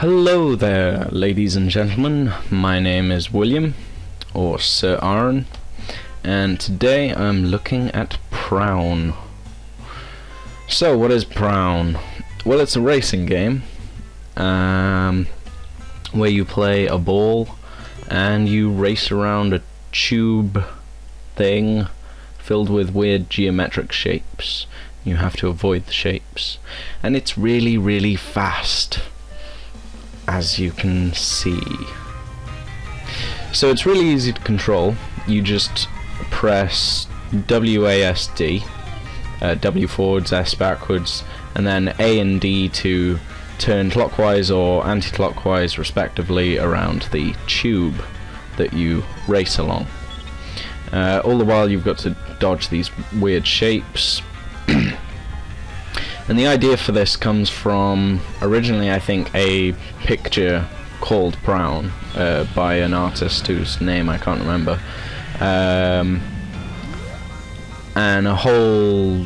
Hello there, ladies and gentlemen. My name is William, or SerAaron, and today I'm looking at Proun. So, what is Proun? Well, it's a racing game where you play a ball and you race around a tube thing filled with weird geometric shapes. You have to avoid the shapes, and it's really, really fast, as you can see. So it's really easy to control. You just press WASD, W forwards, S backwards, and then A and D to turn clockwise or anti-clockwise respectively around the tube that you race along. All the while you've got to dodge these weird shapes. And the idea for this comes from, originally I think, a picture called Proun by an artist whose name I can't remember, and a whole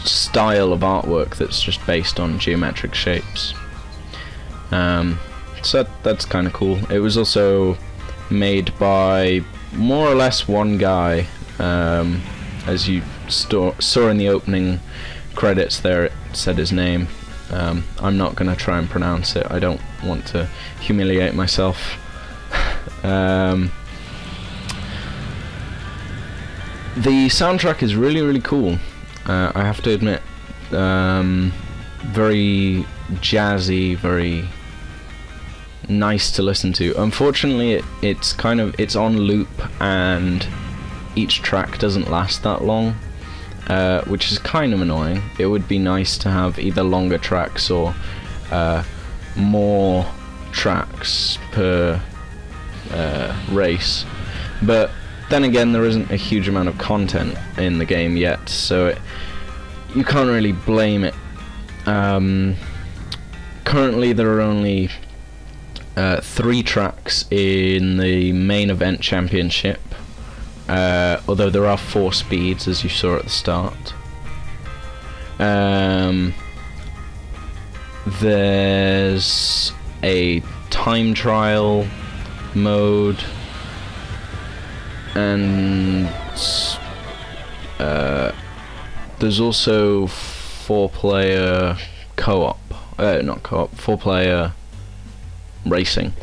style of artwork that's just based on geometric shapes. So that's kind of cool. It was also made by more or less one guy, as you saw in the opening credits there. It said his name. I'm not going to try and pronounce it. I don't want to humiliate myself. The soundtrack is really, really cool. I have to admit, very jazzy, very nice to listen to. Unfortunately, it's on loop, and each track doesn't last that long. Which is kind of annoying. It would be nice to have either longer tracks or more tracks per race, but then again there isn't a huge amount of content in the game yet, so you can't really blame it. Currently there are only 3 tracks in the main event championship. Although there are 4 speeds, as you saw at the start. There's a time trial mode, and there's also 4-player co-op. Not co-op, 4-player racing.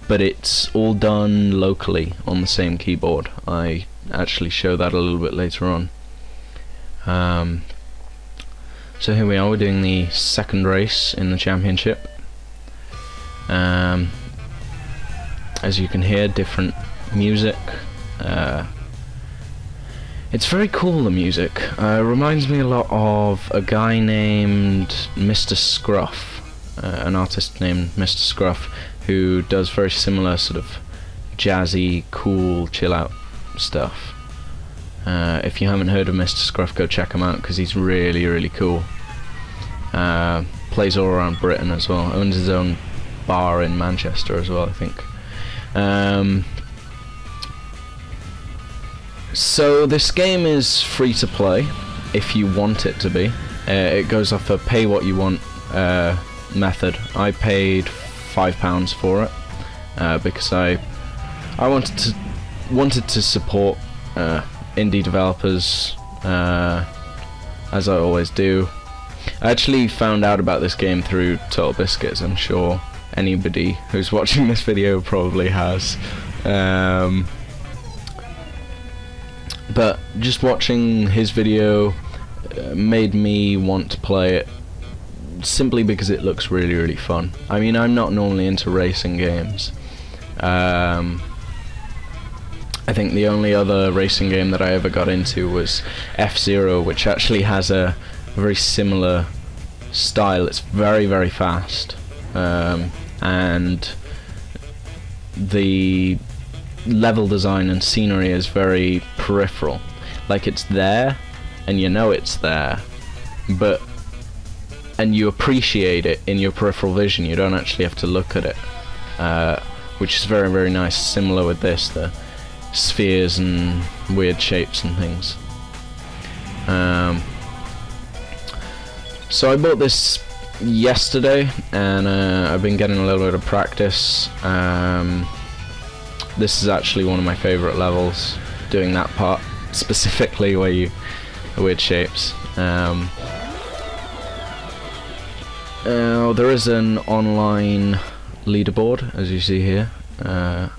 But it's all done locally on the same keyboard. I actually show that a little bit later on. So here we are, we're doing the second race in the championship. As you can hear, different music. It's very cool, the music. It reminds me a lot of a guy named Mr. Scruff, an artist named Mr. Scruff, who does very similar sort of jazzy, cool, chill out stuff. If you haven't heard of Mr. Scruff, go check him out, because he's really, really cool. Plays all around Britain as well. Owns his own bar in Manchester as well, I think. So this game is free to play if you want it to be. It goes off a pay what you want method. I paid £5 for it because I wanted to support indie developers, as I always do. I actually found out about this game through Total Biscuits. I'm sure anybody who's watching this video probably has. But just watching his video made me want to play it, simply because it looks really, really fun. I mean, I'm not normally into racing games. I think the only other racing game that I ever got into was F-Zero, which actually has a very similar style. It's very, very fast, and the level design and scenery is very peripheral. Like, it's there, and you know it's there, and you appreciate it in your peripheral vision. You don't actually have to look at it, which is very, very nice. Similar with this, the spheres and weird shapes and things. So I bought this yesterday, and I've been getting a little bit of practice. This is actually one of my favourite levels, doing that part specifically where you weird shapes. There is an online leaderboard, as you see here. I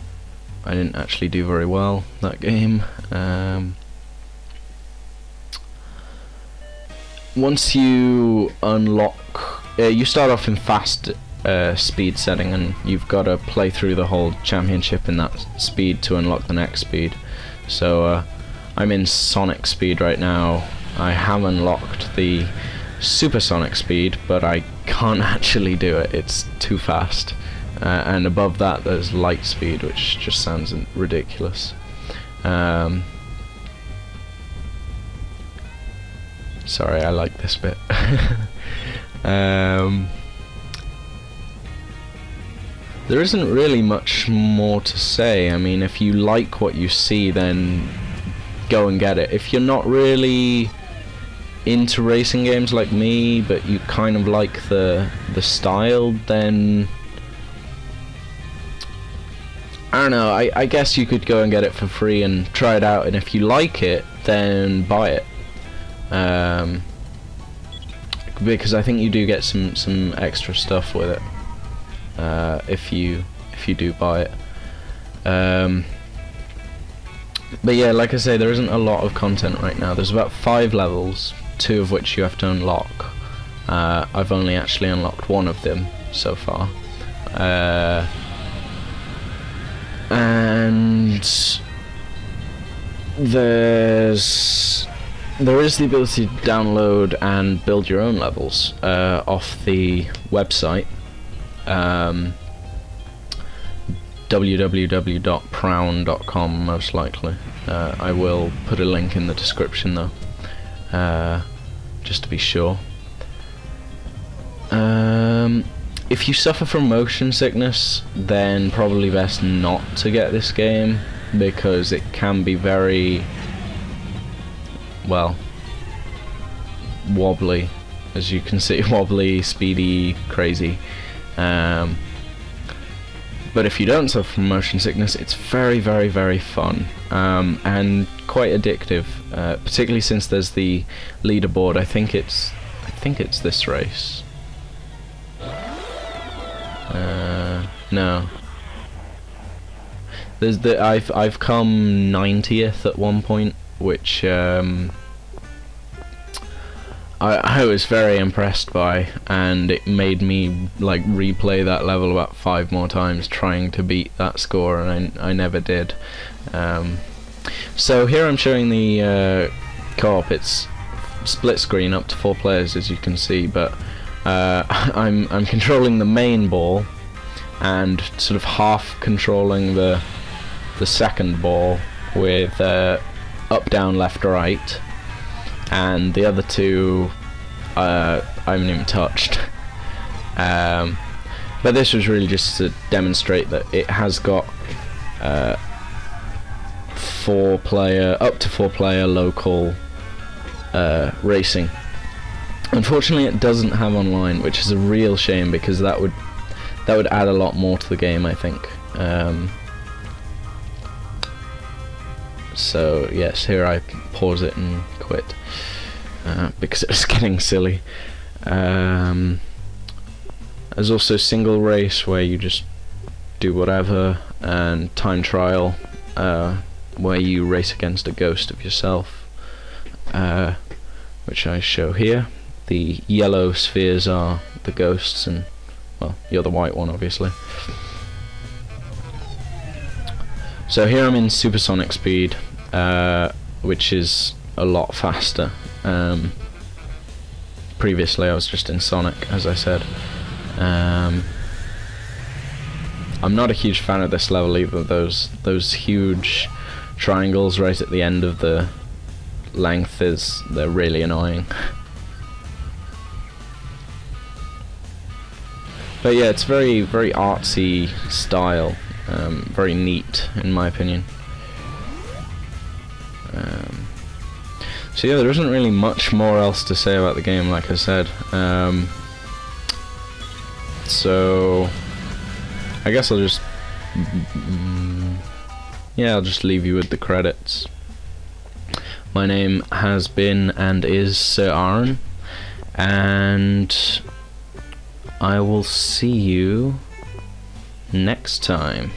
didn't actually do very well that game. Once you unlock, you start off in fast speed setting, and you've got to play through the whole championship in that speed to unlock the next speed. So I'm in Sonic speed right now. I have unlocked the supersonic speed, but I can't actually do it. It's too fast. And above that there's light speed, which just sounds ridiculous. Sorry, I like this bit. There isn't really much more to say. I mean, if you like what you see, then go and get it. If you're not really into racing games like me, but you kind of like the style, then I don't know, I guess you could go and get it for free and try it out, and if you like it, then buy it. Because I think you do get some extra stuff with it if you do buy it. But yeah, like I say, there isn't a lot of content right now. There's about 5 levels, 2 of which you have to unlock. I've only actually unlocked 1 of them so far. And there is the ability to download and build your own levels off the website, www.proun.com, most likely. I will put a link in the description though, just to be sure. If you suffer from motion sickness, then probably best not to get this game, because it can be very, well, wobbly, as you can see. Wobbly, speedy, crazy. But if you don't suffer from motion sickness, it's very, very, very fun, and quite addictive, particularly since there's the leaderboard. I think it's this race. No. There's I've come 90th at one point, which I was very impressed by, and it made me like replay that level about 5 more times trying to beat that score, and I never did. So here I'm showing the co-op. It's split screen up to 4 players, as you can see, but I'm controlling the main ball and sort of half controlling the second ball with up, down, left, right, and the other 2 I haven't even touched. But this was really just to demonstrate that it has got up to 4 player local racing. Unfortunately, it doesn't have online, which is a real shame, because that would add a lot more to the game, I think. So yes, here I pause it and quit because it was getting silly. There's also single race, where you just do whatever, and time trial, where you race against a ghost of yourself, which I show here. The yellow spheres are the ghosts, and well, you're the white one, obviously. So here I'm in supersonic speed, which is a lot faster. Previously I was just in Sonic, as I said. I'm not a huge fan of this level either. Those huge triangles right at the end of the length, they're really annoying. But yeah, it's very, very artsy style, very neat in my opinion. So yeah, there isn't really much more else to say about the game, like I said. So I guess I'll just yeah, I'll just leave you with the credits. My name has been and is SerAaron, and I will see you next time.